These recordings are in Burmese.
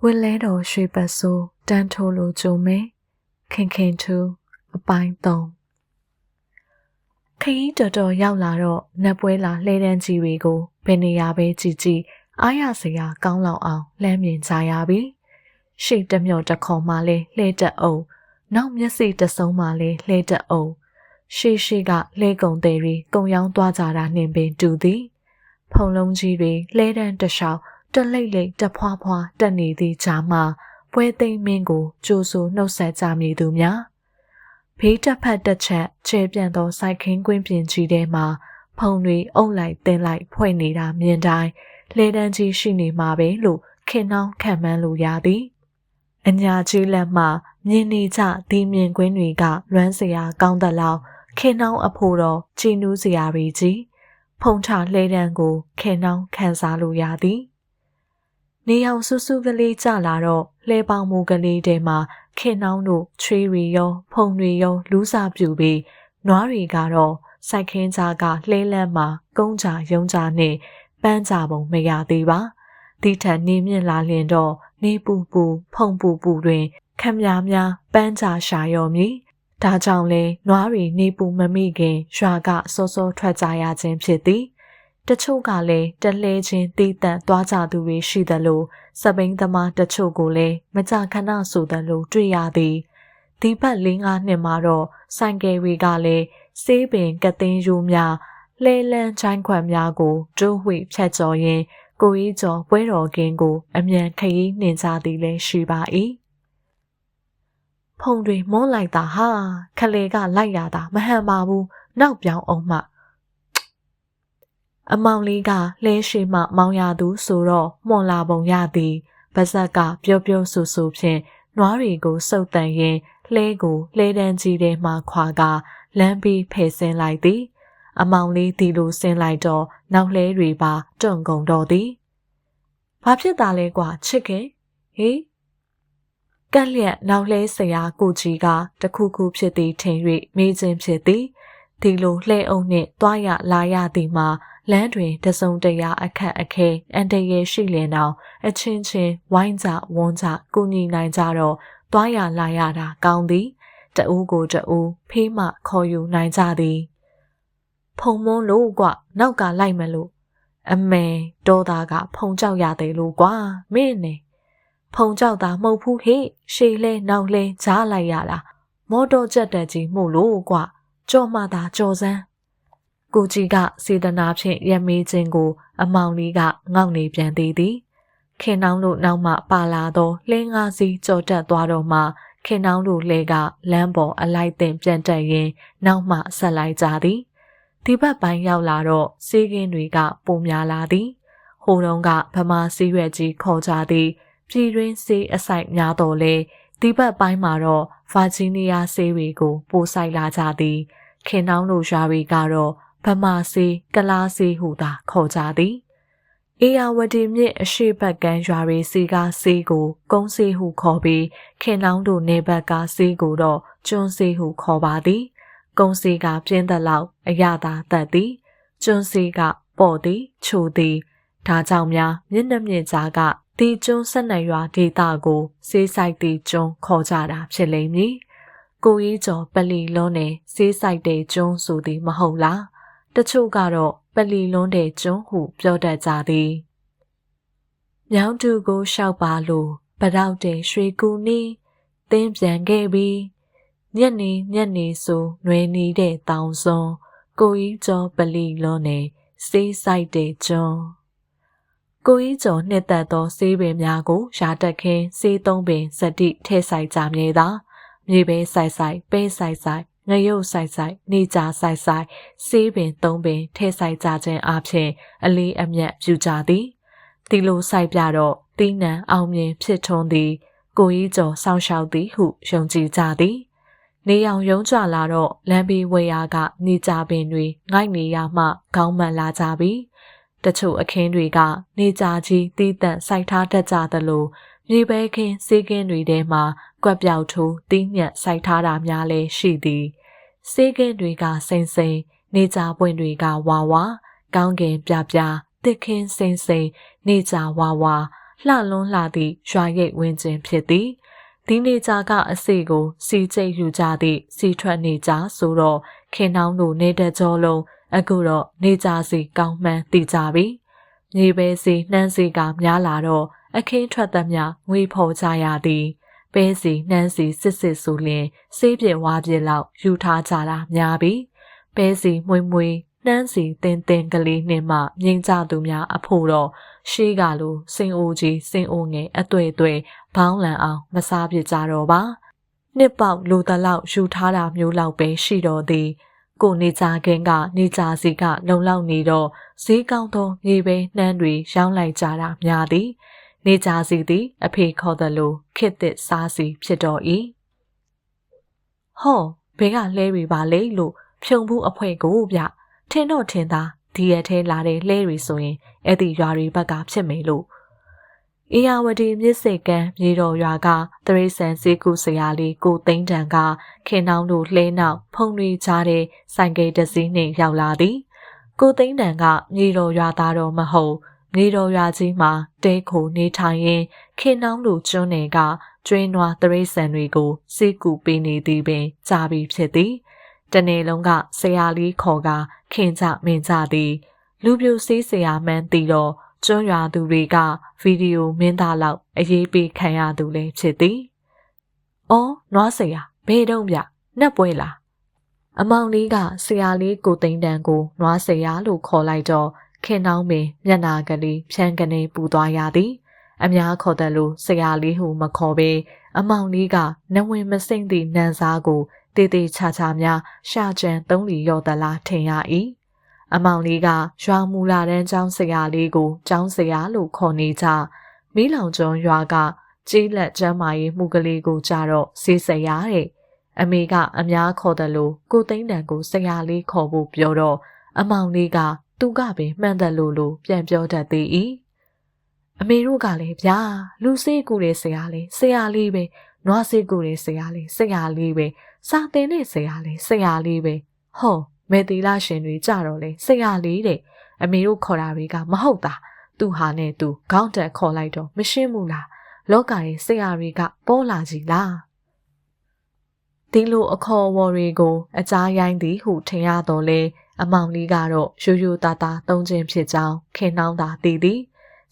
ဝစ်လဲတော်ရွှေပတ်ဆိုးတန်းထိုးလိုကြုံမဲခင်ခင်ထူအပိုင်း3ခရီးတော်တော်ရောက်လာတော့နတ်ပွဲလာလှဲတန်းကြီးတွေကိုဘယ်နေရာပဲကြည်ကြည်အားရစရာကောင်းလောက်အောင်လှမ်းမြင်ကြရပြီရှေ့တမျော့တခေါ်မှလဲလှဲတက်အောင်နောက်မျက်စိတစုံမှလဲလှဲတက်အောင်ရှေ့ကလှဲကုံသေးတွေကုံရောင်းသွားကြတာနှင်ပင်တူသည်ဖုံလုံးကြီးတွေလှဲတန်းတလျှောက်တလိမ့်လိမ့်တဖွာဖွာတက်နေသည့်ကြားမှာပွဲသိမ်းမင်းကိုကြိုးဆိုနှုတ်ဆက်ကြမည်သူများဘေးတစ်ဖက်တစ်ချက်ကျဲပြန့်သောစိုက်ခင်းကွင်းပြင်ကြီးထဲမှာဖုံတွေအုပ်လိုက်တင်းလိုက်ဖွဲ့နေတာမြင်တိုင်းလဲတန်းကြီးရှိနေမှာပဲလို့ခင်နှောင်းခံမှန်းလို့ရသည်အညာကြီးလက်မှမြင်နေကြဒီမြင်ကွင်းတွေကလွမ်းစရာကောင်းသလောက်ခင်နှောင်းအဖို့တော့ကြည်နူးစရာတွေကြီးဖုံထလဲတန်းကိုခင်နှောင်းခံစားလို့ရသည်နေအောင်ဆူဆူကလေးကြလာတော့လှဲပေါင်းမူကလေးတဲမှာခင်နှောင်းတို့ချွေးရီရောဖုံတွေရောလူးစားပြူပြီးနွားတွေကတော့စိုက်ခင်းကြားကလှဲလန်းမှာကုန်းကြရုံကြနဲ့ပန်းကြပုံမရသေးပါဒီထက်နေမြင့်လာလျင်တော့နေပူပူဖုံပူပူတွင်ခမများများပန်းကြရှာရောမည်ဒါကြောင့်လဲနွားတွေနေပူမမိခင်ရွာကစောစောထွက်ကြရခြင်းဖြစ်သည်တချို့ကလည်းတလဲချင်းတီးတန့်သွားကြသူတွေရှိသလိုစပိန်သမားတချို့ကိုလည်းမကြာခဏဆိုသလိုတွေ့ရသည်ဒီဘက်၄-၅နှစ်မှာတော့ဆိုင်ကယ်တွေကလည်းဆေးပင်ကသိန်းရိုးများလှဲလန်းချိုင်းခွက်များကိုဒိုးဝှိဖြတ်ကျော်ရင်းကိုကြီးကျော်ပွဲတော်ကင်းကိုအမြန်ခရီးနှင်ကြသည်လည်းရှိပါ၏ဖုံတွေမွန်းလိုက်တာဟာခလေကလိုက်ရတာမဟန်ပါဘူးနောက်ပြောင်းအောင်မှအမောင်လေးကလဲရှိမှမောင်ရသူဆိုတော့မှွန်လာပုံရသည်ပါဇက်ကပြောဆူဖြင့်နွားတွေကိုစုပ်တန်ရင်လှဲကိုလှဲတန်းကြီးထဲမှခွာကလမ်းပြီးဖယ်ဆင်းလိုက်သည်အမောင်လေးဒီလိုဆင်းလိုက်တော့နောက်လှဲတွေပါတွန့်ကုန်တော့သည်ဘာဖြစ်တာလဲကွာချစ်ခင်ဟေးကက်လျက်နောက်လှဲဆရာကိုကြီးကတခုခုဖြစ်သည်ထင်၍မေးခြင်းဖြစ်သည်ဒီလိုလှဲအုပ်နှင့်တွားရလာရသည်မှာလမ်းတွင်တစုံတရာအခက်အခဲအန်တရယ်ရှိလင်အောင်အချင်းချင်းဝိုင်းကြဝန်းကြကူညီနိုင်ကြတော့တွားရလာရတာကောင်းသည်တဦးကိုတဦးဖေးမှခေါ်ယူနိုင်ကြသည်ဖုံမွန်းလို့ကွနောက်ကလိုက်မလို့အမေဒေါ်သားကဖုံကြောက်ရသေးလို့ကွာမင်းနေဖုံကြောက်တာမဟုတ်ဘူးဟေ့ရှေ့လဲနောက်လဲကြားလိုက်ရတာမော်တော်ကြက်တက်ကြီးမှုလို့ကွကြော်မှသာကြော်စမ်းကိုကြီးကစေတနာဖြင့်ရမေးခြင်းကိုအမောင်လေးကငေါက်နေပြန်သေးသည်ခင်နှောင်းတို့နောက်မှပါလာသောလှင်းကားစီးကြော်တက်သွားတော့မှခင်နှောင်းတို့လှဲကလမ်းပေါ်အလိုက်တင်ပြန်တက်ရင်းနောက်မှဆက်လိုက်ကြသည်ဒီဘက်ပိုင်းရောက်လာတော့စေးကင်းတွေကပုံများလာသည်ဟိုတုန်းကဗမာစီးရွက်ကြီးခေါ်ကြသည်ပြည်တွင်းစေးအဆိုင်များတော်လဲဒီဘက်ပိုင်းမှာတော့ဗာဂျီးနီးယားစေးတွေကိုပို့ဆိုင်လာကြသည်ခင်နှောင်းတို့ရွာတွေကတော့ဗမာစီကလားစီဟုသာခေါ်ကြသည်အေယာဝတီမြစ်အရှိဘက်ကမ်းရွာတွေစီကစီကိုကုန်းစီဟုခေါ်ပြီးခင်နှောင်းတို့နေဘက်ကစီကိုတော့ကျွန်းစီဟုခေါ်ပါသည်ကုန်းစီကပြင်းသက်လောက်အရသာတက်သည်ကျွန်းစီကပေါ့သည်ချိုသည်ဒါကြောင့်များမျက်နှာမြင့်ကြားကဒီကျွန်း12ရွာဒေသကိုစေးဆိုင်တီကျွန်းခေါ်ကြတာဖြစ်လိမ့်မည်ကိုကြီးကျော်ပလီလုံးနဲ့စေးဆိုင်တဲ့ကျွန်းဆိုသည်မဟုတ်လားတချို့ကတော့ပလီလွန်းတဲ့ကျွန်းဟုပြောတတ်ကြသည်မြောင်းတူကိုရှောက်ပါလို့ပတောက်တဲ့ရွှေကူနီးသင်းပြန်ခဲ့ပြီးညနေဆိုနွယ်နေတဲ့တောင်စွန်းကိုကြီးကျော်ပလီလွန်းနဲ့စေးဆိုင်တဲ့ကျွန်းကိုကြီးကျော်နှစ်သက်သောစေးပင်များကိုရာတက်ခင်းစေးသုံးပင်စတိထဲဆိုင်ကြမြဲသာမြေပဲဆိုင်ပဲဆိုင်ငရုတ်ဆိုင်နေကြဆိုင်စေးပင်သုံးပင်ထဲဆိုင်ကြခြင်းအပြင်အလေးအမြတ်ပြုကြသည်ဒီလိုဆိုင်ပြတော့တီးနှံအောင်မြင်ဖြစ်ထွန်းသည်ကိုကြီးကျော်စောင့်ရှောက်သည်ဟုယုံကြည်ကြသည်နေအောင်ယုံကြလာတော့လမ်းဘေးဝဲရာကနေကြပင်တွေငိုက်နေရမှခေါင်းမှန်လာကြပြီတချို့အခင်းတွေကနေကြကြီးတီးတန့်စိုက်ထားတတ်ကြသလိုမြေပဲခင်းစေးကင်းတွေထဲမှာကွက်ပြောက်ထိုးတီးညက်စိုက်ထားတာများလည်းရှိသည်စေးကင်းတွေကစိမ့်နေကြပွင့်တွေကဝါကောင်းကင်ပြတစ်ခင်းစိမ့်နေကြဝါ လှလွန်းလှသည့်ရွာရိပ်ဝင်းကျင်ဖြစ်သည်ဒီနေကြကအစီကိုစီကျိတ်ယူကြသည့်စီထွက်နေကြဆိုတော့ခင်နှောင်းတို့နေတဲ့ကြောလုံးအခုတော့နေကြစီကောင်းမှန်းသိကြပြီမြေပဲစီနှမ်းစီကများလာတော့အခင်းထွက်သမျှငွေဖော်ကြရသည်ပဲစီနှမ်းစီစစ်စစ်ဆိုလျင်ဆေးပြဝါပြလောက်ယူထားကြတာများပြီပဲစီမွေမွေနှမ်းစီတင်းကလေးနှင့်မှမြင်ကြသူများအဖို့တော့ရှေးကလိုစင်အိုကြီးစင်အိုငယ်အတွေ့ဘောင်းလန်အောင်မစားပြကြတော့ပါနှစ်ပေါက်လိုတလောက်ယူထားတာမျိုးလောက်ပဲရှိတော့သည်ကိုနေကြခင်ကနေကြစီကလုံလောက်နေတော့ဈေးကောင်းသောမြေပဲနှမ်းတွေရောင်းလိုက်ကြတာများသည်နေကြစီသည်အဖေခေါ်သလိုခစ်သစ်စားစီဖြစ်တော်၏ဟောဘဲကလဲတွေပါလေလို့ဖြုံဘူးအဖွဲကိုဗျထင်တော့ထင်သာဒီရက်ထဲလာတဲ့လဲတွေဆိုရင်အဲ့ဒီရွာတွေဘက်ကဖြစ်မယ်လို့အေယာဝတီမြစ်စိတ်ကမ်းမြေတော်ရွာကသရိษံစေကူဆရာလေးကိုသိန်းတန်ကခင်နှောင်းတို့လှဲနောက်ဖုံတွေကြားတဲ့ဆိုင်ကယ်တစ်စီးနှင့်ရောက်လာသည်ကိုသိန်းတန်ကမြေတော်ရွာသားတော်မဟုတ်မြေတော်ရွာကြီးမှာတဲခိုနေထိုင်ရင်းခင်နှောင်းတို့ကျွန်းနယ်ကကျွေးနွားသရိษံတွေကိုစေကူပေးနေသည်ပင်ကြားပြီးဖြစ်သည်တနေ့လုံးကဆရာလေးခေါ်ကခင်ကြမင်းကြသည်လူပြိုစေးဆရာမှန်းသိတော့ကျွန်းရွာသူတွေကဗီဒီယိုမင်းသားလောက်အရေးပေးခံရသူလည်းဖြစ်သည်။အော်နွားဆရာဘယ်တော့ဗျနှက်ပွဲလားအမောင်လေးကဆရာလေးကိုသိန်းတန်ကိုနွားဆရာလို့ခေါ်လိုက်တော့ခင်နှောင်းပင်မျက်နာကလေးဖြန်းကနေပူသွားရသည်အများခေါ်တယ်လို့ဆရာလေးဟုမခေါ်ပေအမောင်လေးကနဝင်မစိမ့်သည့်နန်းစားကိုတေးသေးချာချာများရှာကြံသုံးလီရော့သလားထင်ရ၏အမောင်လေးကရွာမူလာတန်းကျောင်းဆရာလေးကိုကျောင်းဆရာလို့ခေါ်နေကြမီးလောင်ကျွန်းရွာကကြေးလက်ကျမ်းမာရေးမှုကလေးကိုကြတော့စေးဆရာတဲ့အမေကအများခေါ်တယ်လို့ကိုသိန်းတန်ကိုဆရာလေးခေါ်ဖို့ပြောတော့အမောင်လေးကသူကပင်မှန်တယ်လို့ပြန်ပြောတတ်သေး၏အမေတို့ကလည်းဗျာလူစေးကူတဲ့ဆရာလေးပဲနွားစေးကူတဲ့ဆရာလေးပဲစာသင်တဲ့ဆရာလေးပဲဟောမေတီလာရှင်တွေကြတော့လေဆရာလေးတဲ့အမေတို့ခေါ်တာတွေကမဟုတ်တာသူဟာနဲ့သူခေါင်းတက်ခေါ်လိုက်တော့မရှင်းဘူးလားလောကရဲ့ဆရာတွေကပေါ်လာကြည်လားဒီလိုအခေါ်အဝေါ်တွေကိုအကြားရိုင်းသည်ဟုထင်ရတော့လေအမောင်လေးကတော့ရိုးရိုးသားသားသုံးခြင်းဖြစ်ကြောင်းခင်နှောင်းသာသိသည်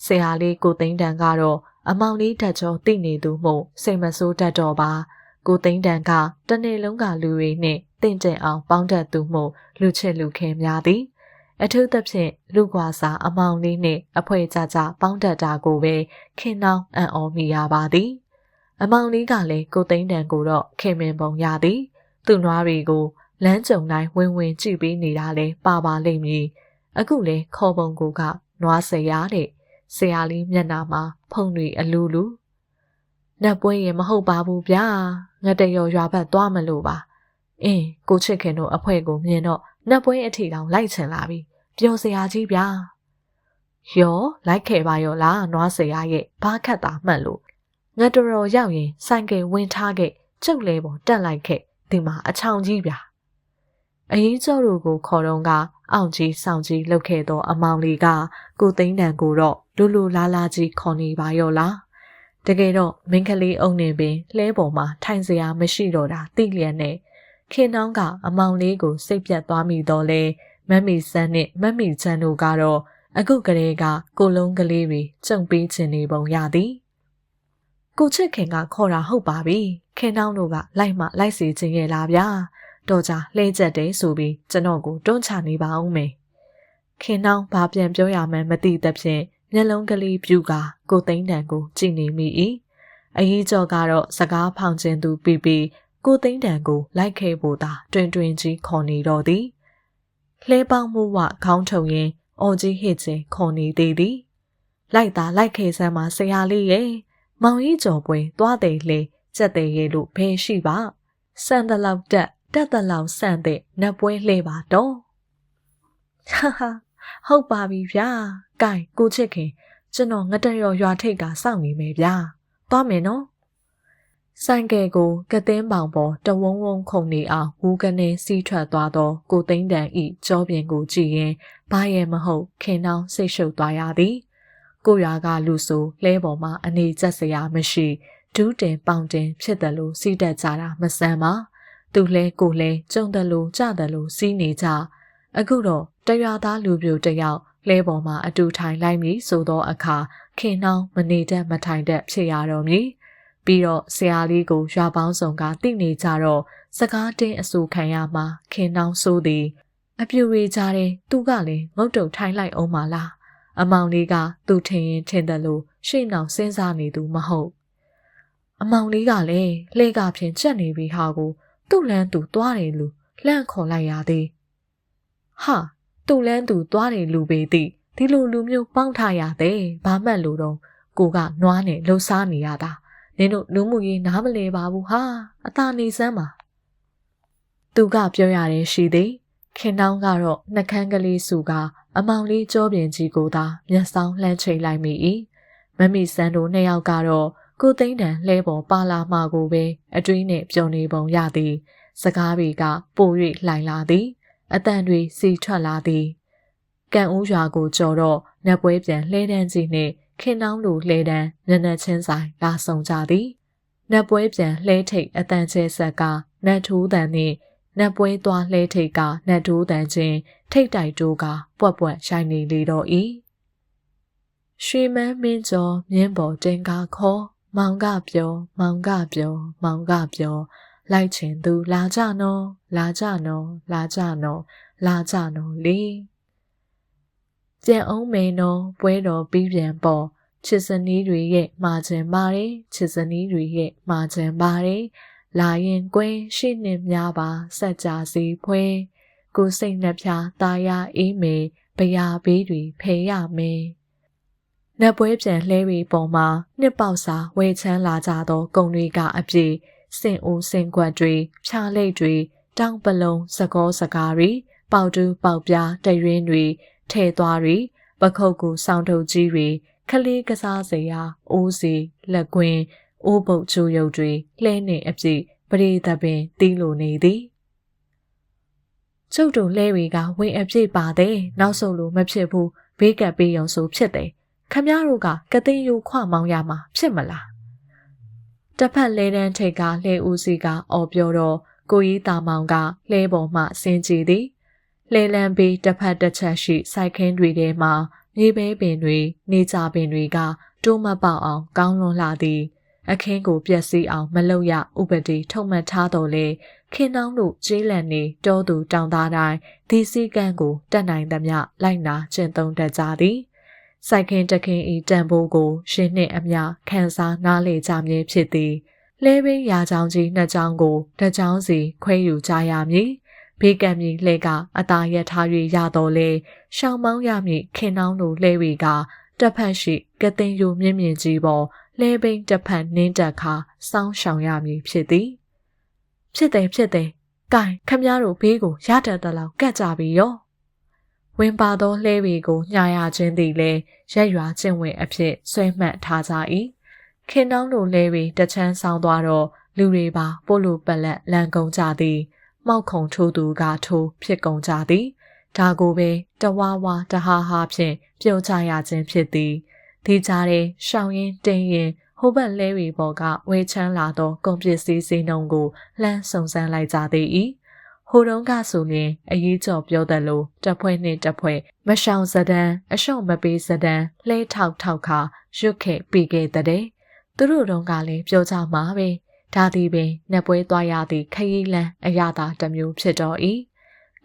ဆရာလေးကိုသိန်းတန်ကတော့အမောင်လေးတက်ကြောသိနေသူမို့စိတ်မဆိုးတတ်တော့ပါကိုသိန်းတန်ကတနေ့လုံးကလူတွေနဲ့တင့်တယ်အောင်ပေါင်းတတ်သူမို့လူချစ်လူခင်များသည်အထူးသဖြင့်လူကွာစာအမောင်လေးနဲ့အဖွဲကြကြပေါင်းတတ်တာကိုပဲခင်နှောင်းအံ့ဩမိရပါသည်အမောင်လေးကလည်းကိုသိန်းတန်ကိုတော့ခင်မင်ပုံရသည်သူ့နွားတွေကိုလမ်းကြုံတိုင်းဝင်ကြည့်ပေးနေတာလဲပါလိမ့်မည်အခုလဲခေါ်ပုံကိုကနွားဆရာတဲ့ဆရာလေးမျက်နှာမှာဖုံတွေအလူလူနတ်ပွဲရင်မဟုတ်ပါဘူးဗျာငါတရော်ရွာဘက်သွားမလို့ပါအင်းကိုချစ်ခင်တို့အဖွဲကိုမြင်တော့နတ်ပွဲအထီတောင်လိုက်ချင်လာပြီပျော်စရာကြီးဗျာရောလိုက်ခဲ့ပါရောလားနွားဆရာရဲ့ဘာခတ်တာမှတ်လို့ငါတရော်ရောက်ရင်ဆိုင်ကယ်ဝင်ထားခဲ့ကျုပ်လဲပေါ်တက်လိုက်ခဲ့ဒီမှာအချောင်ကြီးဗျာအရင်ကျော်တို့ကိုခေါ်တော့ကအောင်ကြီးဆောင်ကြီးလှုပ်ခဲ့သောအမောင်လေးကကိုသိန်းတန်ကိုတော့လူလားလားကြီးခေါ်နေပါရောလားတကယ်တော့မင်းကလေးအုံနေပင်လှဲပေါ်မှာထိုင်စရာမရှိတော့တာသိလျက်နဲ့ခင်နှောင်းကအမောင်လေးကိုစိတ်ပြတ်သွားမိတော့လဲမမ်မီဆန်းနဲ့မမ်မီချန်းတို့ကတော့အခုကလေးကကိုလုံးကလေးတွေကြုံပေးခြင်းနေပုံရသည်ကိုချစ်ခင်ကခေါ်တာဟုတ်ပါပြီခင်နှောင်းတို့ကလိုက်စီခြင်းရဲ့လားဗျာတော့ကြလှဲချက်တယ်ဆိုပြီးကျွန်တော်ကိုတွန်းချနေပါဦးမယ်ခင်နှောင်းဘာပြန်ပြောရမှန်းမသိသဖြင့်မျက်လုံးကလေးပြူကကိုသိန်းတန်ကိုကြည့်နေမိ၏အကြီးကျော်ကတော့စကားဖောင်ခြင်းသူပြီးကိုသိန်းတန်ကိုလိုက်ခဲ့ဖို့သာတွင်ကြီးခေါ်နေတော့သည်လှဲပေါင်းမှုဝခေါင်းထုံရင်အော်ကြီးဟစ်ခြင်းခေါ်နေသေးသည်လိုက်ခဲ့စမ်းမှာဆရာလေးရဲ့မောင်ကြီးကျော်ပွဲသွားတယ်လေကြက်တယ်ရဲ့လို့ဘယ်ရှိပါစံတလောက်တက်တလောက်ဆန့်တဲ့နတ်ပွဲလှဲပါတော့ဟာဟုတ်ပါပြီဗျာကဲကိုချစ်ခင်ကျွန်တော်ငတရော်ရွာထိပ်ကစောင့်နေမယ်ဗျာသွားမယ်နော်ဆိုင်ကယ်ကိုကသင်းပေါင်ပေါ်တဝုံခုန်နေအောင်ဝူကနေစီးထွက်သွားသောကိုသိန်းတန်ဤကြောပြင်ကိုကြည့်ရင်ဘာရဲ့မဟုတ်ခင်နှောင်းစိတ်ရှုပ်သွားရသည် ကိုရွာကလူဆိုလဲပေါ်မှာအနေကျက်စရာမရှိဒူးတင်ပေါင်တင်ဖြစ်တယ်လို့စီးတက်ကြတာမဆန်းပါသူလဲကိုလဲကြုံတယ်လို့ကြတယ်လို့စီးနေကြအခုတော့တရွာသားလူပြိုတယောက်လဲပေါ်မှာအတူထိုင်လိုက်ပြီဆိုတော့အခါခင်နှောင်းမနေတတ်မထိုင်တတ်ဖြစ်ရတော့မည်ပြီးတော့ဆရာလေးကိုရွာပေါင်းစုံကတိနေကြတော့စကားတင်းအဆူခံရမှာခင်နှောင်းဆိုးသည်အပြူရီကြတယ်သူကလည်းငုတ်တုတ်ထိုင်လိုက်အောင်ပါလားအမောင်လေးကသူ့ထင်ရင်ထင်တယ်လို့ရှေ့နောက်စဉ်းစားနေသူမဟုတ်အမောင်လေးကလည်းလှဲကဖြင့်ချက်နေပြီဟာကိုသူ့လန်းသူသွားတယ်လူလှန့်ခေါ်လိုက်ရသည်ဟာသူ့လန်းသူသွားတယ်လူပေသည်ဒီလိုလူမျိုးပေါင်းထားရတဲ့ဘာမှတ်လို့တော့ကိုကနွားနဲ့လှုပ်ရှားနေရတာနင်တို့လူမှုရေးနားမလဲပါဘူးဟာအသာနေစမ်းပါသူကပြောရတယ်ရှိသည်ခင်နှောင်းကတော့နှကန်းကလေးစုကအမောင်လေးကြောပြင်ကြီးကိုသာမျက်စောင်းလှမ်းချိန်လိုက်မိ၏မမီစန်းတို့နှစ်ယောက်ကတော့ကိုသိန်းတန်လှဲပေါ်ပါလာမှကိုပဲအတွင်းနဲ့ပျော်နေပုံရသည်စကားတွေကပို၍လှိုင်လာသည်အတန်တွေစီထွက်လာသည်ကံဦးရွာကိုကြော်တော့နတ်ပွဲပြန်လှဲတန်းကြီးနှင့်ခင်နှောင်းလိုလှဲတန်းနက်နက်ချင်းဆိုင်လာဆောင်ကြသည်နတ်ပွဲပြန်လှဲထိတ်အတန်ကျဲဆက်ကနတ်ထိုးတန်နှင့်နတ်ပွဲသွားလှဲထိတ်ကနတ်ထိုးတန်ချင်းထိတ်တိုက်တိုးကပွက်ပွက်ရှိုင်းနေလေတော့၏ရွှေမန်းမင်းကျော်မြင်းပေါ်တင်ကားခေါ်မောင်ကပြောမောင်ကပြောမောင်ကပြောလိုက်ချင်သူလာကြနော်လာကြနော်လာကြနော်လာကြနော်လေပြန်အောင်မင်းနော်ပွဲတော်ပြီးပြန်ပေါ်ချစ်စနီးတွေရဲ့မှာချင်ပါတယ်ချစ်စနီးတွေရဲ့မှာချင်ပါတယ်လာရင်ကွင်းရှိနှင့်များပါစက်ကြစီဖွဲကိုစိတ်နှပြตาရအေးမေဘရာဘေးတွေဖယ်ရမယ်နတ်ပွဲပြန်လှဲပြီးပေါ်မှာနှစ်ပေါက်စာဝဲချမ်းလာကြသောကုံတွေကအပြည့်စင်အိုစင်ကွက်တွေဖြာလိတ်တွေတောင်ပလုံးစကောစကားတွေပေါတူးပေါက်ပြားတရွင်းတွေထဲသွားတွေပခုတ်ကူဆောင်းထုတ်ကြီးတွေခလေးကစားစရာအိုးစီလက်ကွင်းအိုးပုတ်ချိုးရုပ်တွေလှဲနေအပြည့်ပရိသပင်တီးလိုနေသည်ကျုပ်တို့လဲဝေကဝင်အပြည့်ပါတဲ့နောက်ဆုံးလို့မဖြစ်ဘူးဘေးကပ်ပေးရုံဆိုဖြစ်တယ်ခမည်းတော်ကကသိန်းယူခွမောင်းရမှာဖြစ်မလားတစ်ဖက်လဲတန်းထိတ်ကလှဲဦးစီကအော်ပြောတော့ကိုကြီးတာမောင်ကလှဲပေါ်မှဆင်းကြည့်သည်လှဲလန်းပြီးတစ်ဖက်တစ်ချက်ရှိစိုက်ခင်းတွေထဲမှာမြေပဲပင်တွေနေကြပင်တွေကတိုးမပေါက်အောင်ကောင်းလွန်လာသည်အခင်းကိုပြက်စီးအောင်မလုပ်ရဥပဒေထုတ်မှတ်ထားတော်လေခင်နှောင်းတို့ကျေးလန့်နေတောသူတောင်သားတိုင်းဒီစည်းကမ်းကိုတတ်နိုင်သမျှလိုက်နာကျင့်သုံးတတ်ကြသည်စိုက်ခင်းတခင်းဤတန်ဖိုးကိုရှင်းနှင့်အမျှခန်းစားနားလေကြမည်ဖြစ်သည်လဲပင်ရာချောင်းကြီးနှစ်ချောင်းကိုတစ်ချောင်းစီခွဲယူကြရမည်ဘေးကံမီလှဲကအသာရထား၍ရတော်လေရှောင်းမောင်းရမည်ခင်နှောင်းတို့လှဲဝေကတစ်ဖက်ရှိကသိန်းယူမြင့်မြင့်ကြီးပေါ်လဲပင်တစ်ဖက်နင်းတက်ခါစောင်းရှောင်ရမည်ဖြစ်သည်ဖြစ်တယ်ဖြစ်တယ်ကဲခမည်းတော်ဘေးကိုရတတ်သလောက်ကတ်ကြပြီရောဝင်ပါသောလှဲဝေကိုညှာရခြင်းသည်လည်းရက်ရွာကျင့်ဝင်အဖြစ်ဆွဲမှတ်ထားကြ၏ခင်နှောင်းတို့လှဲဝေတချမ်းဆောင်သွားတော့လူတွေပါပို့လို့ပလက်လန်ကုန်ကြသည်မောက်ခုံထိုးသူကထိုးဖြစ်ကုန်ကြသည်ဒါကိုပဲတဝါဝါတဟာဟာဖြင့်ပြုတ်ကြရခြင်းဖြစ်သည်ဒီကြားထဲရှောင်းရင်တင်းရင်ဟိုဘက်လဲဝေပေါ်ကဝဲချမ်းလာသောကုန်ပစ္စည်းစည်းနှုံကိုလှမ်းစုံစမ်းလိုက်ကြသည်၏ဟိုတုန်းကဆိုရင်အရေးကြော်ပြောတယ်လို့တစ်ဖွဲ့နှင့်တစ်ဖွဲ့မရှောင်စဒံအရှော့မပေးစဒံလှဲထောက်ထောက်ခါရွတ်ခဲ့ပြီးခဲ့တဲ့သူတို့တုန်းကလည်းပြောကြမှာပဲဒါသည်ပင်နတ်ပွဲသွားရသည့်ခရီးလန်းအရသာတစ်မျိုးဖြစ်တော်၏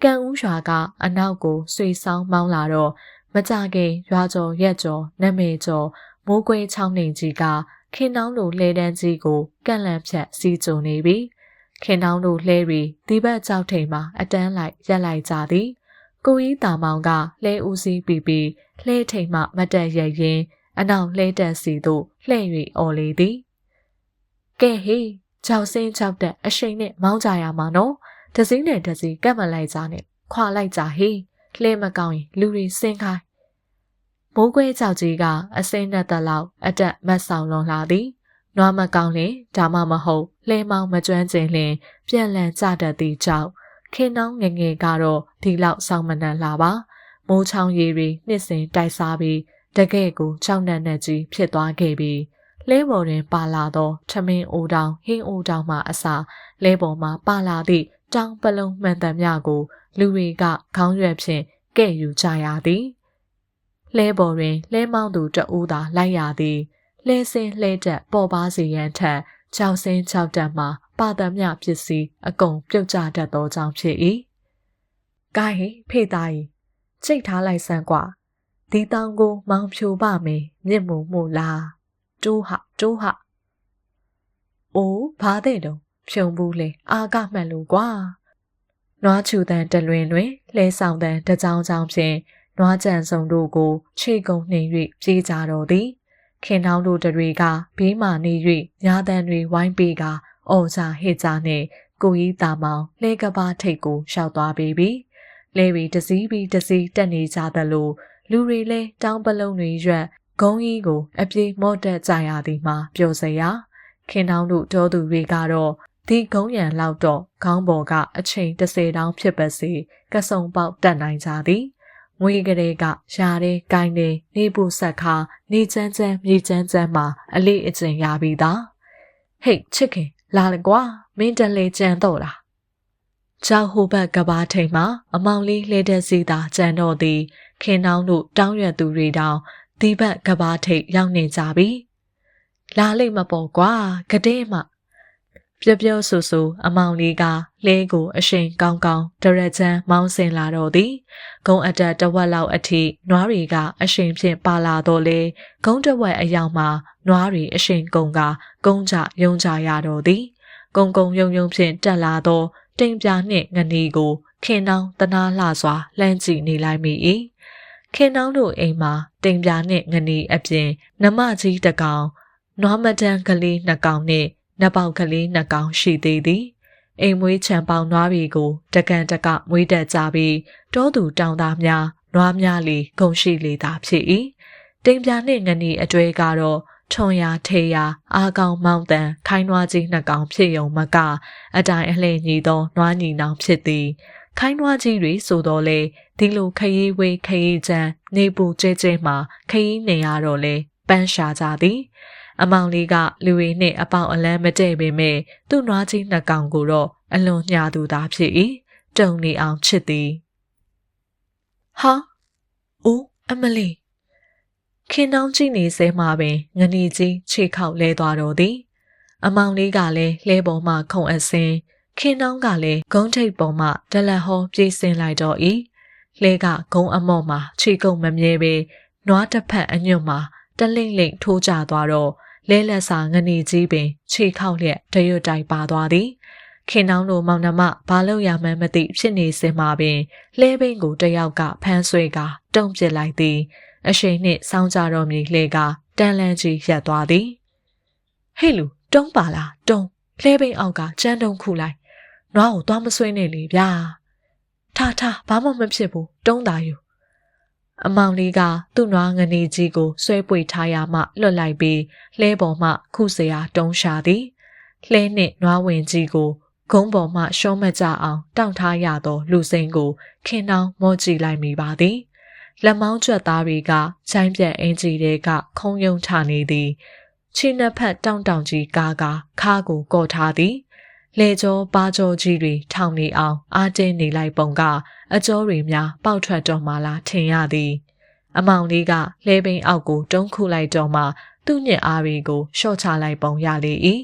ကံဦးရွာကအနောက်ကိုဆွေဆောင်မောင်းလာတော့မကြခင်ရွာကျော်ရက်ကျော်နမေကျော်မိုးကွဲချောင်းနှင်ကြီးကခင်နှောင်းလိုလှဲတန်းကြီးကိုကန့်လန့်ဖြတ်စီးကြုံနေပြီခင်နှောင်းတို့လှဲရီဒီဘက်ကြောက်ထိန်မှာအတန်းလိုက်ရက်လိုက်ကြသည်ကိုကြီးတာမောင်ကလှဲဦးစီးပြီးလှဲထိန်မှမတက်ရရင်အနောက်လှဲတက်စီသို့လှဲ့၍အော်လေသည်ကဲဟေးကြောက်စင်းကြောက်တဲ့အရှိန်နဲ့မောင်းကြရမှာနော်တစည်းနဲ့တစည်းကပ်မလိုက်ကြနဲ့ခွာလိုက်ကြဟေးလှဲမကောင်းရင်လူတွေဆင်းခိုင်းမိုးကွဲကြောက်ကြီးကအစိမ့်နဲ့တလောက်အတက်မတ်ဆောင်လွန်လာသည်နွားမကောင်းလင်ဒါမှမဟုတ်လှဲမောင်းမကျွမ်းကျင်လင်ပြန်လည်ကြတတ်သည့်ကြောက်ခင်နှောင်းငယ်ငယ်ကတော့ဒီလောက်ဆောင်မနှံလာပါမိုးချောင်းရည်တွေနှစ်စဉ်တိုက်စားပြီး တကယ့်ကိုကြောက်နက်နက်ကြီးဖြစ်သွားခဲ့ပြီးလဲပေါ်တွင်ပါလာသောထမင်းအိုတောင်ဟင်းအိုတောင်မှအစာလဲပေါ်မှပါလာသည့်တောင်ပလုံးမှန်တမ်းများကိုလူတွေကခေါင်းရွက်ဖြင့်ကဲ့ယူကြရသည်လဲပေါ်တွင်လဲမောင်းသူတဦးသာလိုက်ရသည်လဲစင်းလဲတက်ပေါ်ပါစီရန်ထက်ကြောက်စင်းကြောက်တက်မှပါသမျှပစ္စည်းအကုန်ပြုတ်ကျတတ်သောကြောင့်ဖြစ်၏။ကိုင်းဟိဖေးသားကြီးချိတ်ထားလိုက်စမ်းကွာဒီတောင်ကိုမောင်ဖြူပါမယ်မြင့်မှုမှုလားတိုးဟအိုးဘာတဲ့တော့ဖြုံဘူးလေအာကမှန်လို့ကွာနွားချူတန်တလွင်တွင်လဲဆောင်တန်တကြောင်ကြောင်ဖြင့်နွားကြံစုံတို့ကိုခြေကုံနှင်၍ပြေးကြတော်သည်ခင်နှောင်းတို့တွေကဘေးမှနေ၍ညာတန်တွေဝိုင်းပေးကအော်စာဟစ်ကြနှင့်ကိုကြီးတာမောင်လဲကဘာထိတ်ကိုရှောက်သွားပေပြီလဲပြီးတစည်းပြီးတစည်းတက်နေကြသလိုလူတွေလဲတောင်းပလုံးတွေရွက်ဂုံးကြီးကိုအပြေမော့တက်ကြရသည်မှာပျော်စရာခင်နှောင်းတို့တော်သူတွေကတော့ဒီဂုံးရံလောက်တော့ခေါင်းပေါ်ကအချိန်30တောင်းဖြစ်ပါစေကဆုံပေါက်တက်နိုင်ကြသည်ငွေကလေးကရှားတဲ့ကိုင်းတဲ့နေပူဆက်ခါနေချမ်းချမ်းမြေချမ်းချမ်းမှာအလေးအကျင့်ရပြီးသားဟိတ်ချစ်ခင်လာလေကွာမင်းတလေကြံတော့လားကြောက်ဟိုဘက်ကဘာထိန်မှာအမောင်လေးလှဲတဲ့စီသာကြံတော့သည်ခင်နှောင်းတို့တောင်းရွက်သူတွေတောင်ဒီဘက်ကဘာထိတ်ရောက်နေကြပြီလာလိမ့်မပေါ်ကွာကတဲ့မှပြောဆူအမောင်လေးကလဲကိုအရှိန်ကောင်းကောင်းဒရက်ချမ်းမောင်းဆင်လာတော့သည်ဂုံအတက်တဝက်လောက်အထိနွားတွေကအရှိန်ဖြင့်ပါလာတော့လေဂုံတဝက်အရောက်မှာနွားတွေအရှိန်ကုန်ကကုန်းကြယုံကြရတော့သည်ကုန်းယုံဖြင့်တက်လာတော့တိမ်ပြာနှင့်ငနီကိုခင်နှောင်းတနာလှစွာလှမ်းကြည့်နေလိုက်မိ၏ခင်နှောင်းတို့အိမ်မှာတိမ်ပြာနှင့်ငနီအပြင်နမကြီးတစ်ကောင်နွားမတန်းကလေးနှစ်ကောင်နှင့်နပေါက်ကလေးနှစ်ကောင်ရှိသေးသည်အိမ်မွေးချံပေါင်နွားတွေကိုတကန်တကမွေးတက်ကြပြီးတောသူတောင်သားများနွားများလီဂုံရှိလေသာဖြစ်၏တိမ်ပြာနှင့်ငနီအတွေ့ကတော့ထွန်ရာထေရာအာကောင်မောင်းတန်ခိုင်းနွားကြီးနှစ်ကောင်ဖြစ်ုံမကအတိုင်းအလှည့်ညီသောနွားညီနောင်ဖြစ်သည်ခိုင်းနွားကြီးတွေဆိုတော့လေဒီလိုခရီးဝေးခရီးချမ်းနေပူကျဲမှခရီးနေရတော့လေပန်းရှာကြသည်အမောင်လေးကလူရင်းနှင့်အပေါင်အလန်းမတည့်ပေမဲ့သူ့နွားကြီးနှစ်ကောင်ကိုတော့အလွန်ညှာသူသာဖြစ်၏တုံနေအောင်ချစ်သည်ဟာအိုးအမလီခင်နှောင်းကြည့်နေစဲမှာပင်ငနီကြီးခြေခောက်လဲသွားတော့သည်အမောင်လေးကလည်းလဲပေါ်မှခုံအစင်းခင်နှောင်းကလည်းဂုံးထိပ်ပေါ်မှဒလက်ဟောပြေးဆင်းလိုက်တော့၏လဲကဂုံးအမော့မှာခြေကုပ်မမြဲပဲနွားတစ်ဖက်အညွတ်မှာတလိမ့်လိမ့်ထိုးကျသွားတော့လဲလက်စာငနီကြီးပင်ခြေခောက်လျက်တရွတ်တိုက်ပါသွားသည်ခင်နှောင်းတို့မောင်နှမဘာလို့ရမှန်းမသိဖြစ်နေစင်မှာပင်လဲဘိန်းကိုတယောက်ကဖမ်းဆွဲကတုံ့ပစ်လိုက်သည်အရှိန်နှင့်စောင်းကြတော်မူလှဲကတန်လန်းကြီးရပ်သွားသည်ဟေ့လူတုံးပါလားတုံးလှဲဘိန်းအောက်ကကျန်းတုံးခုလိုက်နွားကိုသွားမဆွဲနဲ့လေဗျာထားဘာမှမဖြစ်ဘူးတုံးသာယူအမောင်လေးကသူ့နွားငနေကြီးကိုဆွဲပွေထားရမှလွတ်လိုက်ပြီးလှဲပေါ်မှခုစရာတုံးရှာသည်လှဲနှင့်နွားဝင်ကြီးကိုဂုံးပေါ်မှရှောမကြအောင်တောင့်ထားရသောလူစိမ်းကိုခင်နှောင်းမော့ကြည့်လိုက်မိပါသည်လက်မောင်းကျွတ်သားတွေကချိုင်းပြက်အင်ကြီးတွေကခုံယုံထနေသည်ခြေနှစ်ဖက်တောင့်ကြီးကားခါကိုကော့ထားသည်လေကြောပါကြောကြီးတွေထောင်နေအောင်အားတင်းနေလိုက်ပုံကအကြောတွေများပေါက်ထွက်တော့မှလားထင်ရသည်အမောင်လေးကလဲဘိန်းအောက်ကိုတုံးခုလိုက်တော့မှသူ့ညစ်အားတွေကိုရှော့ချလိုက်ပုံရလေ၏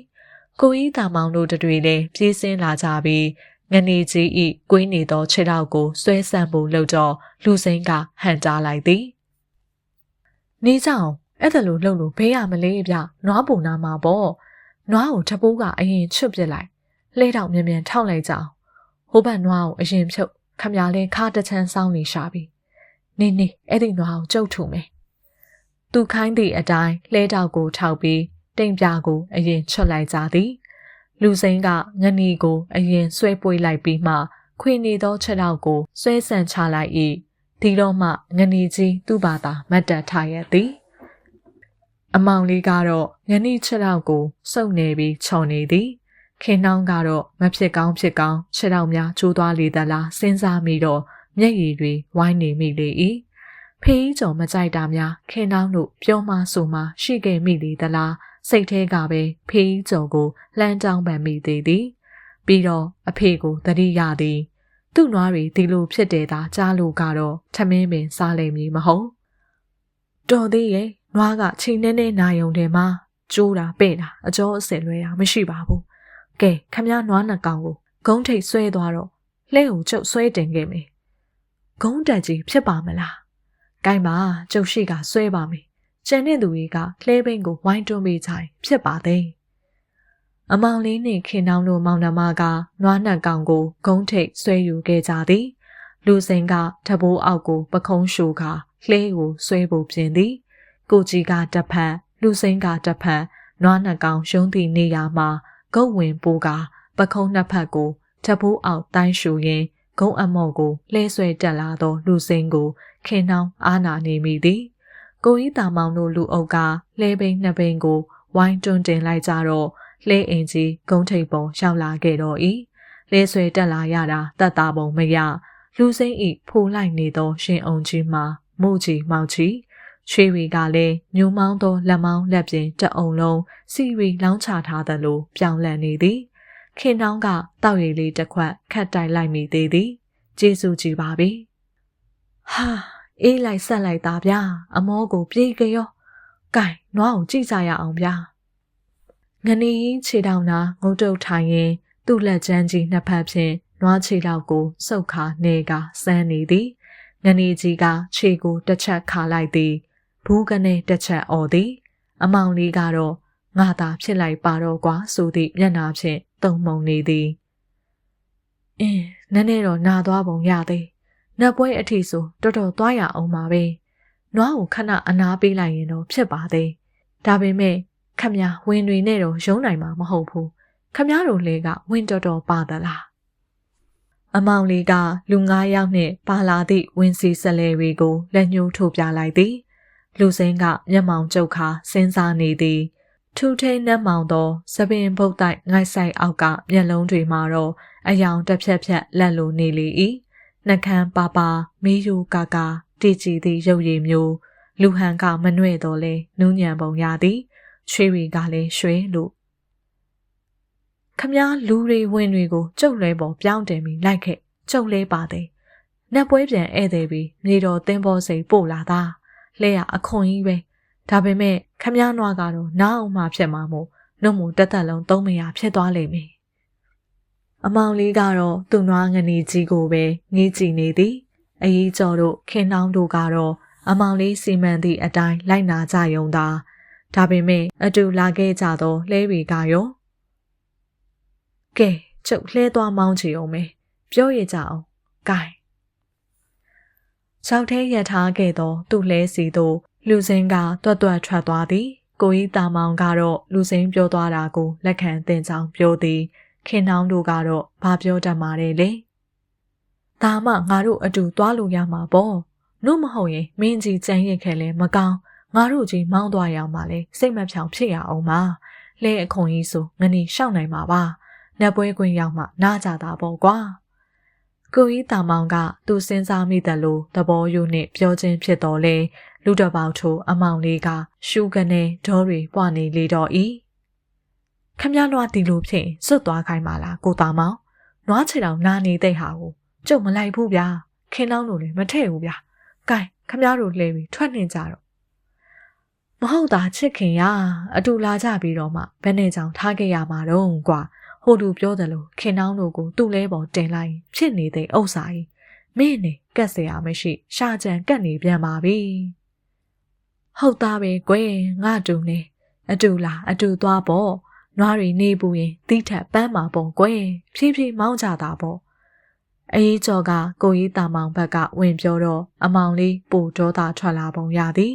ကိုကြီးတာမောင်တို့တွေလည်းပြေးဆင်းလာကြပြီးငနေကြီးဤကွင်းနေသောခြေထောက်ကိုဆွဲဆန့်ဖို့လှုပ်တော့လူစိမ်းကဟန်တားလိုက်သည်နေကြအောင်အဲ့ဒါလိုလှုပ်လို့ဘေးရမလေးဗျနွားပူနာမှာပေါ့နွားကိုထပိုးကအရင်ချွတ်ပစ်လိုက်လှဲတော့မြန်ထောက်လိုက်ကြအောင်ဟိုဘက်နွားကိုအရင်ဖြုတ်ခမရလဲခါတချမ်းစောင်းနေရှာပြီနေအဲ့ဒီနွားကိုကြုတ်ထုမယ်သူခိုင်းသည့်အတိုင်းလှဲတောက်ကိုထောက်ပြီးတိမ်ပြာကိုအရင်ချွတ်လိုက်ကြသည်လူစိမ်းကငနီကိုအရင်ဆွဲပွေးလိုက်ပြီးမှခွေနေသောခြေထောက်ကိုဆွဲဆန့်ချလိုက်၏ဒီတော့မှငနီကြီးသူ့ဘာသာမတ်တက်ထားရသည်အမောင်လေးကတော့ငနီခြေထောက်ကိုစုပ်နေပြီးခြုံနေသည်ခင်နှောင်းကတော့မဖြစ်ကောင်းခြေထောက်များကျိုးသွားလေသလားစဉ်းစားမိတော့မျက်ရည်တွေဝိုင်းနေမိလေ၏ ဖေးကြော်မကြိုက်တာများခင်နှောင်းတို့ပြောမှဆိုမှရှိခဲ့မိလေသလားစိတ်ထဲကပဲဖေးကြော်ကိုလှမ်းတောင်းပန်မိသေးသည်ပြီးတော့အဖေကိုသတိရသည်သူ့နွားတွေဒီလိုဖြစ်တယ်သာကြားလို့ကတော့ထမင်းပင်စားလိမ့်မည်မဟုတ်တော်သေးရဲ့နွားကချိန်နေနာယုံတယ်မှာကျိုးတာပဲ့တာအကျော်အစင်လွဲတာမရှိပါဘူးကဲခမည်းနွားနှစ်ကောင်ကိုဂုံးထိတ်ဆွဲသွားတော့လှဲကိုကျုပ်ဆွဲတင်ခဲ့မယ်ဂုံးတက်ကြီးဖြစ်ပါမလားကိုင်းပါကျုပ်ရှိကဆွဲပါမယ်ကျန်တဲ့သူတွေကလှဲဘိန်းကိုဝိုင်းတွန်းပေးကြရင်ဖြစ်ပါသေးအမောင်လေးနှင့်ခင်နှောင်းတို့မောင်နှမကနွားနှစ်ကောင်ကိုဂုံးထိတ်ဆွဲယူခဲ့ကြသည်လူစိန်ကတဘိုးအောက်ကိုပခုံးရှူကလှဲကိုဆွဲဖို့ပြင်သည်ကိုကြီးကတစ်ဖက်လူစိန်ကတစ်ဖက်နွားနှစ်ကောင်ရှုံးသည့်နေရာမှာဂုတ်ဝင်ပိုးကပခုံးနှစ်ဖက်ကိုတဘိုးအောက်တိုင်းရှူရင်းဂုံးအမော့ကိုလှဲဆွဲတက်လာသောလူစိန်ကိုခင်နှောင်းအားနာနေမိသည်ကိုကြီးတာမောင်တို့လူအုပ်ကလှဲဘိန်းနှစ်ဘိန်းကိုဝိုင်းတွန်းတင်လိုက်ကြတော့လှဲအင်ကြီးဂုံးထိပ်ပေါ်ရောက်လာခဲ့တော့၏လှဲဆွဲတက်လာရတာတတ်တာပုံမရလူစိမ့်ဤဖိုးလိုက်နေသောရှင်အောင်ကြီးမှာမုတ်ကြီးမောက်ချီချွေရီကလည်းညိုမောင်းသောလက်မောင်းလက်ပြင်တအုံလုံးစီရီလောင်းချထားသလိုပြောင်းလဲနေသည်ခင်နှောင်းကတောက်ရည်လေးတစ်ခွက်ခတ်တိုက်လိုက်မိသေးသည်ကျေးဇူးကြီးပါပြီဟာအေးလိုက်ဆက်လိုက်သားဗျာအမောကိုပြေးကြရောကဲနွားကိုကြည့်ကြရအောင်ဗျာငနီခြေထောင်နာငုတ်တုတ်ထိုင်ရင်သူ့လက်ချမ်းကြီးနှစ်ဖက်ဖြင့်နွားခြေထောက်ကိုစုပ်ခါနေကစမ်းနေသည်ငနီကြီးကခြေကိုတစ်ချက်ခါလိုက်သည်ဘူးကနေတစ်ချက်អော်သည်အမောင်လေးကတော့ငါသာဖြစ်လိုက်ပါတော့ကွာဆိုသည့်မျက်နှာဖြင့်တုံမှုန်နေသည်နည်းနည်းတော့နာသွားပုံရသည်နတ်ပွဲအထီဆိုတော်တော်သွားရအောင်ပါပဲနွားကိုခဏအနားပေးလိုက်ရင်တော့ဖြစ်ပါသေးဒါပေမဲ့ခမည်းဝင်တွေနဲ့တော့ရုံးနိုင်မှာမဟုတ်ဘူးခမည်းတို့လေးကဝင်တော်တော်ပါသလားအမောင်လေးကလူ9ယောက်နှင့်ပါလာသည့်ဝင်းစီဆက်လဲတွေကိုလက်ညှိုးထိုးပြလိုက်သည်လူစိမ်းကမျက်မှောင်ကျုပ်ခါစဉ်းစားနေသည်ထူထိန်နှက်မောင်သောစပင်ပုတ်တိုက်ငိုက်ဆိုင်အောက်ကမျက်လုံးတွေမှာတော့အယောင်တစ်ဖြက်ဖြက်လက်လိုနေလေ၏နှကန်းပါပါမေးယူကာကာတီကြည်သည့်ရုပ်ရည်မျိုးလူဟန်ကမနှဲ့တော့လဲနူးညံပုံရသည်ချွေရီကလည်းရွှဲလို့ခမားလူတွေဝင်တွေကိုကျုပ်လဲပေါ်ပြောင်းတယ်ပြီးလိုက်ခဲ့ကျုပ်လဲပါသေးနတ်ပွဲပြန်ဧည့်သည်ပြီးမြေတော်တင်းပေါ်စိတ်ပို့လာတာလှဲရအခွန်ကြီးပဲဒါပေမဲ့ခမားနွားကတော့နားအောင်မှဖြစ်မှာမို့နှုတ်မတက်တက်လုံးသုံးမရဖြစ်သွားလိမ့်မယ်အမောင်လေးကတော့သူ့နွားငနီကြီးကိုပဲငေးကြည့်နေသည်အကြီးကျော်တို့ခင်နှောင်းတို့ကတော့အမောင်လေးစီမံသည့်အတိုင်းလိုက်နာကြယုံသာဒါပေမဲ့အတူလာခဲ့ကြသောလှဲတွေကရောကဲကျုပ်လှဲသွားမောင်းချီအောင်မယ်ပြောရကြအောင်ဂိုင်း၆ထဲရထားခဲ့သောသူ့လှဲစီသို့လူစင်းကတွတ်တွတ်ထွက်သွားသည်ကိုကြီးတာမောင်ကတော့လူစင်းပြောသွားတာကိုလက်ခံသင်ကြောင်းပြောသည်ခင်နှောင်းတို့ကတော့ဘာပြောတတ်မှာလဲလေဒါမှငါတို့အတူသွားလို့ရမှာပေါ့နို့မဟုတ်ရင်မင်းကြီးကြမ်းရစ်ခဲ့လဲမကောင်းငါတို့ကြီးမောင်းသွားရအောင်ပါလေစိတ်မဖြောင်ဖြစ်ရအောင်ပါလဲအခွန်ကြီးဆိုငနီရှောက်နိုင်မှာပါနတ်ပွဲကွင်းရောက်မှနားကြတာပေါ့ကွာကိုကြီးတာမောင်ကသူစဉ်းစားမိတယ်လို့သဘောယူနှင့်ပြောခြင်းဖြစ်တော်လဲလူတော်ပေါထိုးအမောင်လေးကရှူကနေဒေါ်တွေပွားနေလေတော့ဤခမည်းနွားတီလိုဖြစ်ရင်စွတ်သွားခိုင်းပါလားကိုတာမောင်နွားချေတောင်နာနေတဲ့ဟာကိုကျုပ်မလိုက်ဘူးဗျာခင်းနှောင်းတို့လည်းမထည့်ဘူးဗျာကဲခမည်းတို့လှဲပြီးထွက်နေကြတော့မဟုတ်တာချစ်ခင်ရအတူလာကြပြီးတော့မှဘယ်နဲ့ကြောင့်ထားခဲ့ရမှာတော့ကွာဟိုလူပြောတယ်လို့ခင်နှောင်းတို့ကိုသူ့လဲပေါ်တင်လိုက်ဖြစ်နေတဲ့ဥစ္စာကြီးမင်းနဲ့ကက်เสียမရှိရှာကြံကက်နေပြန်ပါပြီဟုတ်သားပဲကွယ်ငါတူနေအတူလားအတူသွားပေါ့နွားတွေနေပူရင်တိထက်ပန်းမှာပေါ့ကွယ်ဖြည်းဖြည်းမောင်းကြတာပေါ့အေးကျော်ကကိုကြီးတာမောင်ဘက်ကဝင်ပြောတော့အမောင်လေးပို့ဒေါသထွက်လာပုံရသည်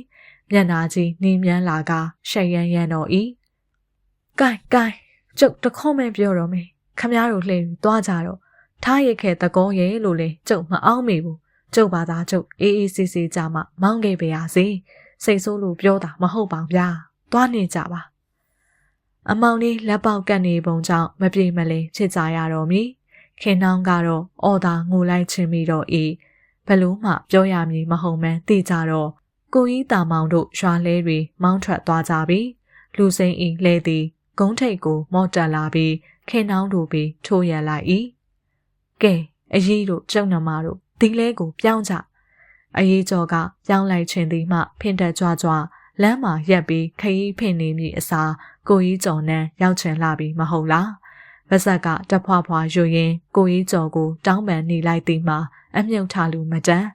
မျက်နာကြီးနှင်းမြန်းလာကရှက်ရမ်းရမ်းတော့ဤကဲကျုပ်တခေါမဲ့ပြောတော့မယ်ခမည်းတော်လှည့်ပြီးသွားကြတော့ထားရခဲ့တကောရဲ့လို့လေကျုပ်မအောင်မေဘူးကျုပ်ဘာသာကျုပ်အေးအေးဆေးဆေးကြမှာမောင်းခဲ့ပါရစေစိတ်ဆိုးလို့ပြောတာမဟုတ်ပါဗျာသွားနေကြပါအမောင်လေးလက်ပေါက်ကပ်နေပုံကြောင့်မပြေမလည်ဖြစ်ကြရတော့မည်ခင်နှောင်းကတော့အော်သာငိုလိုက်ချင်းပြီးတော့ ဘလို့မှပြောရမည်မဟုတ်မှန်းသိကြတော့ကိုကြီးတာမောင်တို့ရွာလဲတွေမောင်းထွက်သွားကြပြီလူစိမ်းဤလဲသည်ဂုံးထိပ်ကိုမော့တက်လာပြီးခင်နှောင်းတို့ပြီးထိုးရလိုက်၏ကဲအကြီးတို့ကျုံနှမတို့ဒီလဲကိုပြောင်းကြအကြီးကျော်ကပြောင်းလိုက်ခြင်းသည်မှဖင်တက်ကြွကြွလမ်းမှာရက်ပြီးခရီးဖင်နေမိအစားကိုကြီးကျော်နှန်းရောက်ချင်လာပြီမဟုတ်လားဗဇက်ကတဖွာဖွာယူရင်းကိုကြီးကျော်ကိုတောင်းပန်နေလိုက်သည်မှာအမြုပ်ထားလူမတန်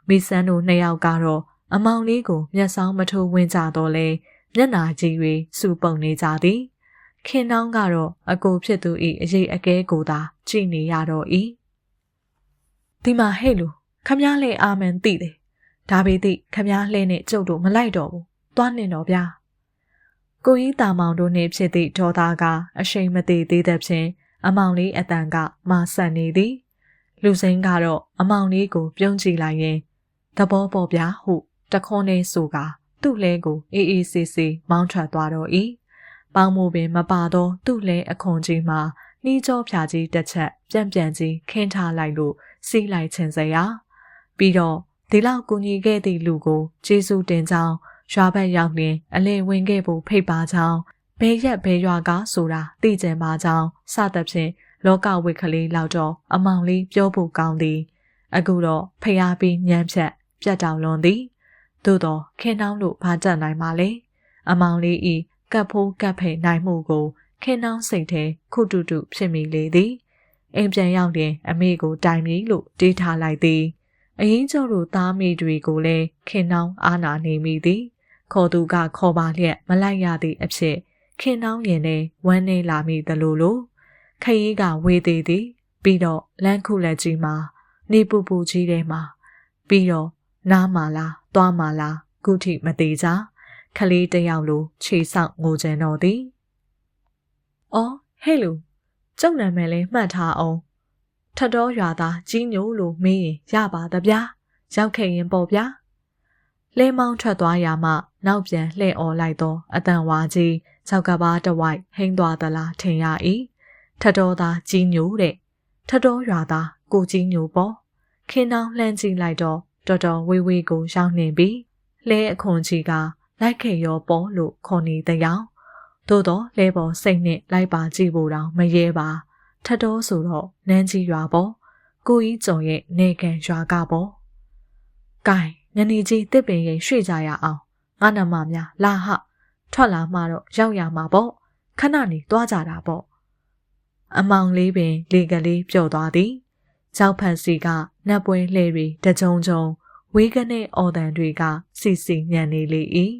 မိစန်းတို့နှစ်ယောက်ကတော့အမောင်လေးကိုမျက်စောင်းမထိုးဝင်းကြတော့လေမျက်နာကြီးတွေစူပုံနေကြသည်ခင်နှောင်းကတော့အကိုဖြစ်သူ၏အရေးအကဲကိုသာကြည့်နေရတော့၏ဒီမှာဟဲ့လူခမည်းလေးအာမန်သိတယ်ဒါပေသည့်ခမည်းလေးနဲ့ကျုပ်တို့မလိုက်တော့ဘူးသွားနှင်တော့ဗျာကိုကြီးတာမောင်တို့နှင့်ဖြစ်သည့်ဒေါ်သားကအရှိန်မသေးသေးသဖြင့်အမောင်လေးအတန်ကမာဆက်နေသည်လူစိမ်းကတော့အမောင်လေးကိုပြုံးကြည့်လိုက်ရင်သဘောပေါ်ဗျာဟုတခွန်းလေးဆိုကသူ့လဲကိုအေးအေးဆေးဆေးမောင်းထွက်သွားတော့၏ပေါင်းမိုးပင်မပါတော့သူ့လဲအခွန်ကြီးမှာနှီးကြောဖြာကြီးတစ်ချက်ပြန်ကြီးခင်းထားလိုက်လို့စီးလိုက်ခြင်းစရာပြီးတော့ဒီလောက်ကူညီခဲ့သည့်လူကိုကျေးဇူးတင်ကြောင်းရွာဘက်ရောက်ရင်အလဲဝင်ခဲ့ဖို့ဖိတ်ပါကြောင်းဘဲရက်ဘဲရွာကဆိုတာသိကြပါကြောင်းစသဖြင့်လောကဝိကလေးလောက်တော့အမောင်လေးပြောဖို့ကောင်းသည်အခုတော့ဖျားပြီးညံဖြတ်ပြတ်တောင်လွန်သည်သို့တော့ခင်နှောင်းတို့ဘာတတ်နိုင်ပါလဲအမောင်လေးဤကပ်ဖိုးကပ်ဖိန်နိုင်မှုကိုခင်နှောင်းစိတ်ထဲခုတုတုဖြစ်မိလေသည်အိမ်ပြန်ရောက်ရင်အမေကိုတိုင်ပြီလို့တေးထားလိုက်သည်အရင်ကျတို့သားမိတွေကိုလည်းခင်နှောင်းအာနာနေမိသည်ခေါ်သူကခေါ်ပါလျက်မလိုက်ရသည့်အဖြစ်ခင်နှောင်းရင်နဲ့ဝမ်းနေလာမိသလိုခရီးကဝေးသေးသည်ပြီးတော့လမ်းခုလက်ကြီးမှာနေပူပူကြီးထဲမှာပြီးတော့နားမာလားသွားမာလားခုထိမသေးကြခလေးတယောက်လိုခြေဆောက်ငိုကြတော့သည်အော်ဟဲ့လူကျုပ်နာမည်လေးမှတ်ထားအောင်ထတော်ရွာသားကြီးညိုလို့မေးရင်ရပါသဗျာရောက်ခဲ့ရင်ပေါ့ဗျာလဲမောင်းထွက်သွားရမှနောက်ပြန်လှည့်អော်လိုက်သောအတန်ဝါကြီးခြောက်ကပါတဝိုက်ဟိန်းသွားသလားထင်ရ၏ထတော်သားကြီးညိုတဲ့ထတော်ရွာသားကိုကြီးညိုပေါ့ခင်နှောင်းလှမ်းကြည့်လိုက်တော့တော်တော်ဝေးဝေးကိုရောက်နေပြီလဲအခွန်ကြီးကလိုက်ခဲ့ရောပေါ့လို့ခေါ်နေတဲ့အောင်သို့တော့လဲပေါ်စိတ်နဲ့လိုက်ပါကြည့်ဖို့တောင်မရဲပါထတော်ဆိုတော့နန်းကြီးရွာပေါ့ကိုကြီးကျော်ရဲ့နေကန်ရွာကပေါ့ကဲငနေကြီးတစ်ပင်ရင်ရွှေ့ကြရအောင်ငါနမများလာဟထွက်လာမှတော့ရောက်ရမှာပေါ့ခဏနေသွားကြတာပေါ့အမောင်လေးပင်လေကလေးပျော့သွားသည်ကြောက်ဖန်စီကနတ်ပွဲလှဲတွေတကြုံဝေးကနေအော်တန်တွေကစီညံနေလေ၏